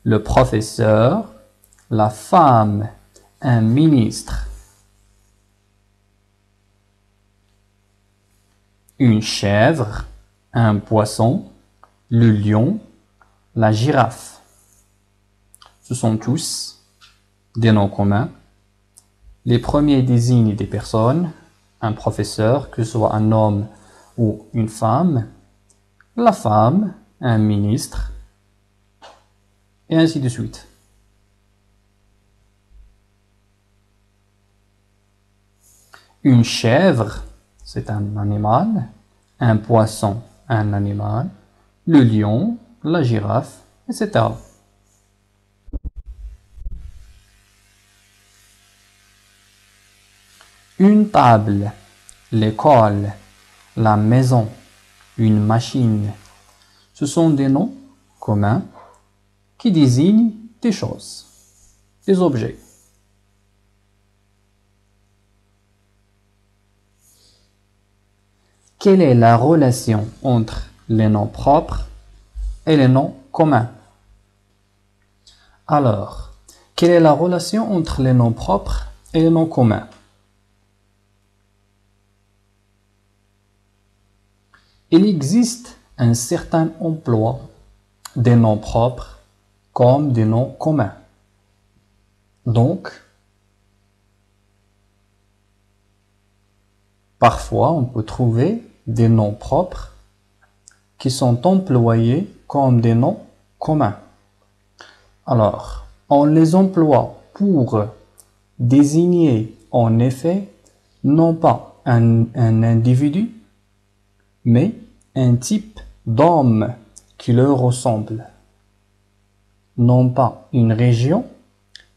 le professeur, la femme, un ministre, une chèvre, un poisson, le lion, la girafe. Ce sont tous des noms communs. Les premiers désignent des personnes, un professeur, que ce soit un homme ou une femme, la femme, un ministre, et ainsi de suite. Une chèvre, c'est un animal, un poisson, un animal, le lion, la girafe, etc. Une table, l'école, la maison, une machine. Ce sont des noms communs qui désignent des choses, des objets. Quelle est la relation entre les noms propres et les noms communs? Alors, quelle est la relation entre les noms propres et les noms communs? Il existe un certain emploi des noms propres comme des noms communs. Donc, parfois on peut trouver des noms propres qui sont employés comme des noms communs. Alors, on les emploie pour désigner en effet non pas un individu, mais un type d'homme qui leur ressemble. Non pas une région,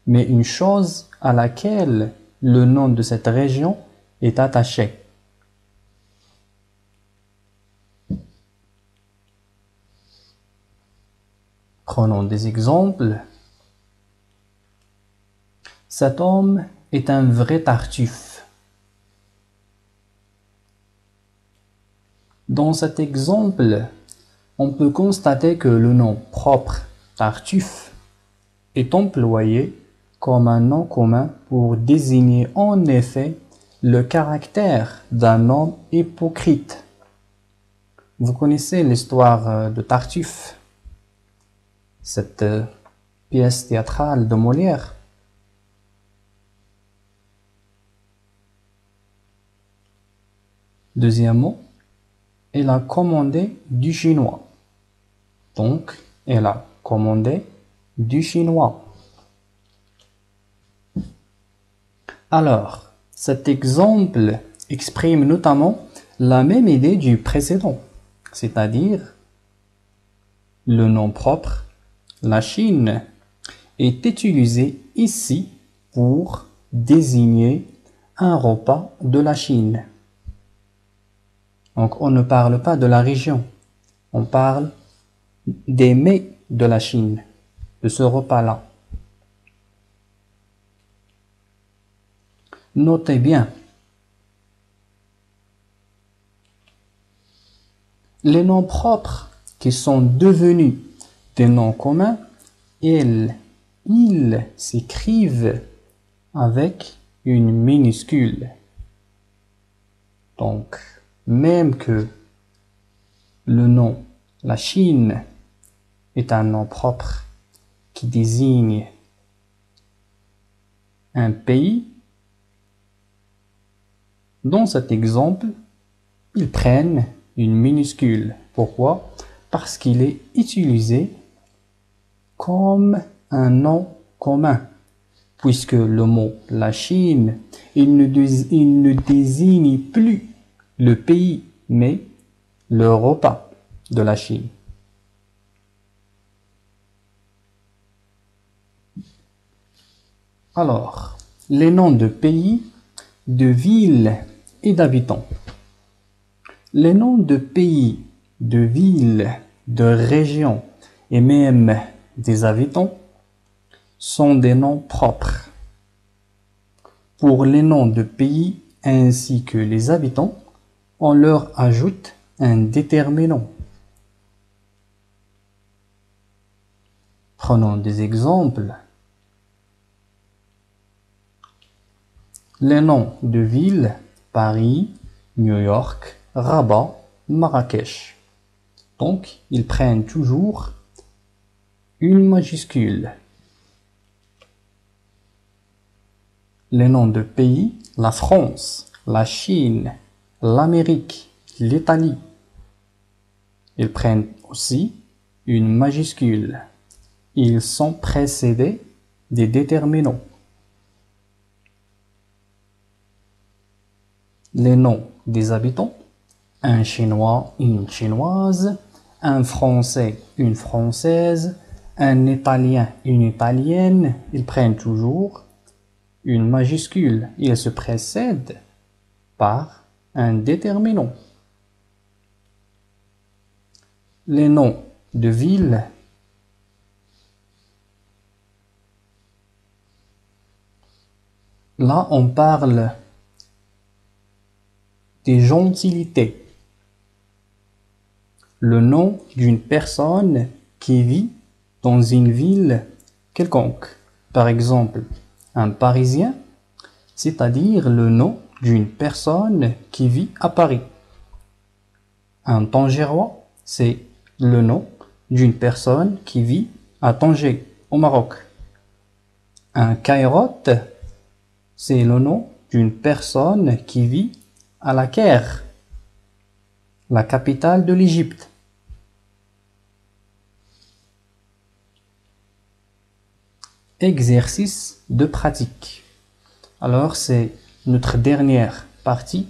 mais une chose à laquelle le nom de cette région est attaché. Prenons des exemples. Cet homme est un vrai Tartuffe. Dans cet exemple, on peut constater que le nom propre Tartuffe est employé comme un nom commun pour désigner en effet le caractère d'un homme hypocrite. Vous connaissez l'histoire de Tartuffe, cette pièce théâtrale de Molière. Deuxièmement, elle a commandé du chinois. Donc, elle a commandé du chinois. Alors, cet exemple exprime notamment la même idée du précédent, c'est-à-dire le nom propre, la Chine, est utilisé ici pour désigner un repas de la Chine. Donc, on ne parle pas de la région, on parle des mets de la Chine, de ce repas-là. Notez bien, les noms propres qui sont devenus des noms communs, ils s'écrivent avec une minuscule. Donc, même que le nom, la Chine, est un nom propre qui désigne un pays, dans cet exemple, ils prennent une minuscule. Pourquoi? Parce qu'il est utilisé comme un nom commun, puisque le mot la Chine, il ne désigne plus le pays, mais le repas de la Chine. Alors, les noms de pays, de villes et d'habitants. Les noms de pays, de villes, de régions et même des habitants sont des noms propres. Pour les noms de pays ainsi que les habitants, on leur ajoute un déterminant. Prenons des exemples. Les noms de villes: Paris, New York, Rabat, Marrakech. Donc, ils prennent toujours une majuscule. Les noms de pays: la France, la Chine, l'Amérique, l'Italie. Ils prennent aussi une majuscule. Ils sont précédés des déterminants. Les noms des habitants: un Chinois, une Chinoise, un Français, une Française, un Italien, une Italienne. Ils prennent toujours une majuscule. Ils se précèdent par un déterminant. Les noms de villes: là, on parle des gentilités. Le nom d'une personne qui vit dans une ville quelconque. Par exemple, un Parisien, c'est-à-dire le nom d'une personne qui vit à Paris. Un Tangérois, c'est le nom d'une personne qui vit à Tanger, au Maroc. Un Kairote, c'est le nom d'une personne qui vit à la Caire, la capitale de l'Égypte. Exercice de pratique. Alors, c'est notre dernière partie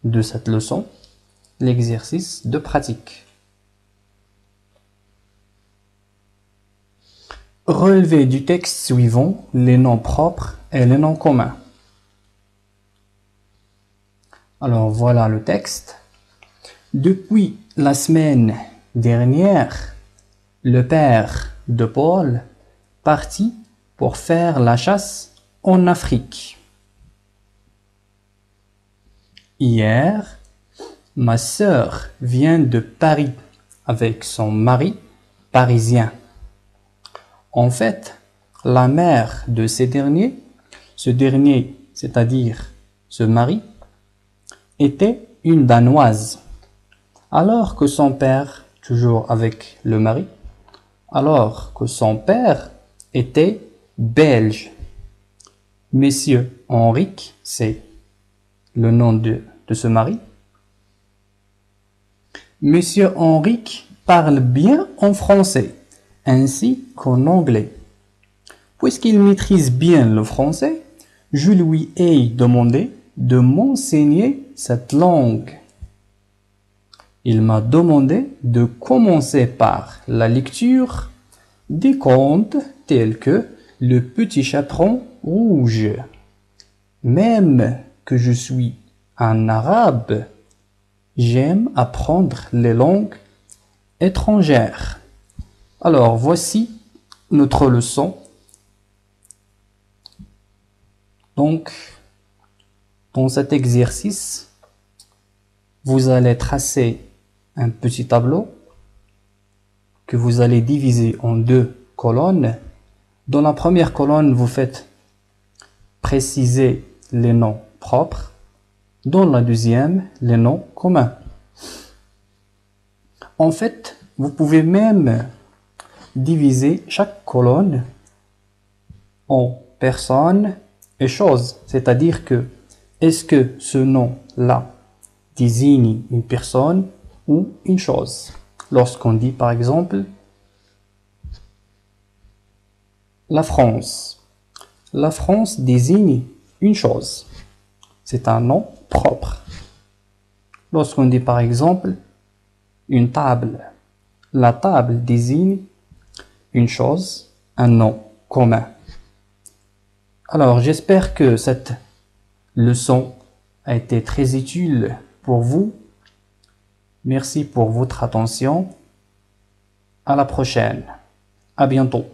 de cette leçon, l'exercice de pratique. Relevez du texte suivant les noms propres et les noms communs. Alors, voilà le texte. Depuis la semaine dernière, le père de Paul partit pour faire la chasse en Afrique. Hier, ma sœur vient de Paris avec son mari parisien. En fait, la mère de ce dernier, c'est-à-dire ce mari, était une Danoise, alors que son père, toujours avec le mari, alors que son père était belge. Monsieur Henrique, c'est le nom de ce mari. Monsieur Henrique parle bien en français, ainsi qu'en anglais. Puisqu'il maîtrise bien le français, je lui ai demandé de m'enseigner cette langue. Il m'a demandé de commencer par la lecture des contes tels que Le Petit Chaperon Rouge. Même que je suis un arabe, j'aime apprendre les langues étrangères. Alors, voici notre leçon. Donc, dans cet exercice, vous allez tracer un petit tableau que vous allez diviser en deux colonnes. Dans la première colonne, vous faites préciser les noms propres. Dans la deuxième, les noms communs. En fait, vous pouvez même diviser chaque colonne en personnes et choses. C'est-à-dire que, est-ce que ce nom-là désigne une personne ou une chose? Lorsqu'on dit par exemple la France. La France désigne une chose. C'est un nom propre. Lorsqu'on dit par exemple une table. La table désigne une chose, un nom commun. Alors, j'espère que cette leçon a été très utile pour vous. Merci pour votre attention. À la prochaine. À bientôt.